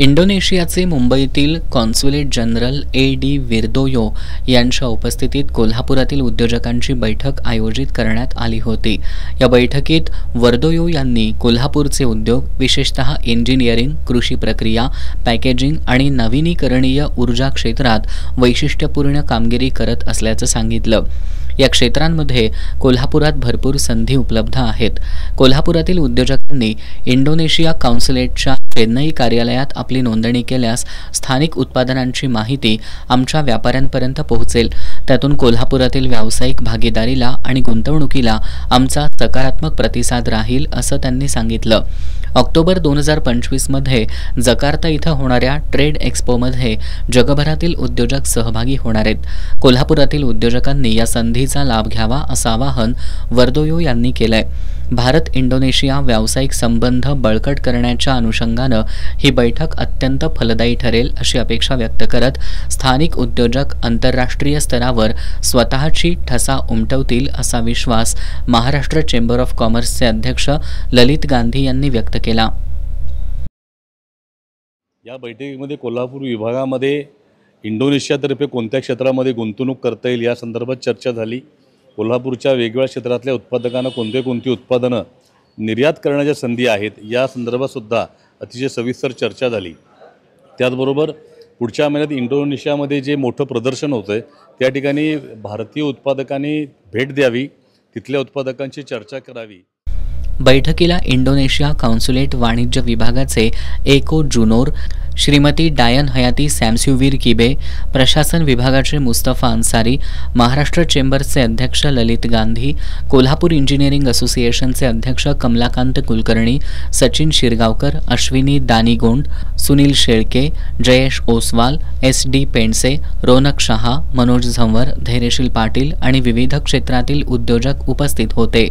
इंडोनेशियाचे मुंबईतील consulate general AD. विर्दोयो यांच्या उपस्थितीत कोल्हापुरातील उद्योजकांची बैठक आयोजित करण्यात आली होती। या बैठकीत वर्दोयो यांनी कोल्हापूरचे उद्योग, विशेषतः इंजिनिअरिंग, कृषी प्रक्रिया, पॅकेजिंग आणि नवीनीकरणीय ऊर्जा क्षेत्रात वैशिष्ट्यपूर्ण कामगिरी करत असल्याचं सांगितलं। या क्षेत्रांमध्ये कोल्हापुरात भरपूर संधी उपलब्ध आहेत। कोल्हापुरातील उद्योजकांनी इंडोनेशिया कॉन्सुलेटच्या चेन्नई कार्यालयात आपली नोंदणी केल्यास स्थानिक उत्पादनांची माहिती आमच्या व्यापाऱ्यांपर्यंत पोहोचेल। त्यातून कोल्हापुरातील व्यावसायिक भागीदारीला आणि गुंतवणुकीला आमचा सकारात्मक प्रतिसाद राहील असं त्यांनी सांगितलं। ऑक्टोबर 2025 मध्ये जकार्ता इथं होणाऱ्या ट्रेड एक्स्पोमध्ये जगभरातील उद्योजक सहभागी होणार आहेत। कोल्हापुरातील उद्योजकांनी या संधीचा लाभ घ्यावा असं आवाहन वर्दोयो यांनी केलंय। भारत इंडोनेशिया व्यावसायिक संबंध बळकट करण्याच्या अनुषंगानं ही बैठक अत्यंत फलदायी ठरेल अशी अपेक्षा व्यक्त करत स्थानिक उद्योजक आंतरराष्ट्रीय स्तरावर स्वतःची ठसा उमटवतील असा विश्वास महाराष्ट्र चेंबर ऑफ कॉमर्सचे अध्यक्ष ललित गांधी यांनी व्यक्त केला। या बैठकीमध्ये कोल्हापूर विभागामध्ये इंडोनेशियातर्फे कोणत्या क्षेत्रामध्ये गुंतवणूक करता येईल या संदर्भात चर्चा झाली। कोल्हापूरच्या वेगवेगळ्या क्षेत्रातल्या उत्पादकांना कोणती उत्पादनं निर्यात करण्याच्या संधी आहेत या संदर्भात सुद्धा अतिशय सविस्तर चर्चा झाली। त्याचबरोबर पुढच्या महिन्यात इंडोनेशियामध्ये जे मोठं प्रदर्शन होतंय त्या ठिकाणी भारतीय उत्पादकांनी भेट द्यावी, तिथल्या उत्पादकांची चर्चा करावी। बैठकीला इंडोनेशिया कॉन्सुलेट वाणिज्य विभागाचे एको जुनोर, श्रीमती डायन हयाती सॅमस्युवीर किबे, प्रशासन विभागाचे मुस्तफा अन्सारी, महाराष्ट्र चेंबरचे अध्यक्ष ललित गांधी, कोल्हापूर इंजिनिअरिंग असोसिएशनचे अध्यक्ष कमलाकांत कुलकर्णी, सचिन शिरगावकर, अश्विनी दानिगोंड, सुनील शेळके, जयेश ओसवाल, एस.डी. पेंडसे, रोनक शहा, मनोज झंवर, धैर्यशील पाटील आणि विविध क्षेत्रातील उद्योजक उपस्थित होते।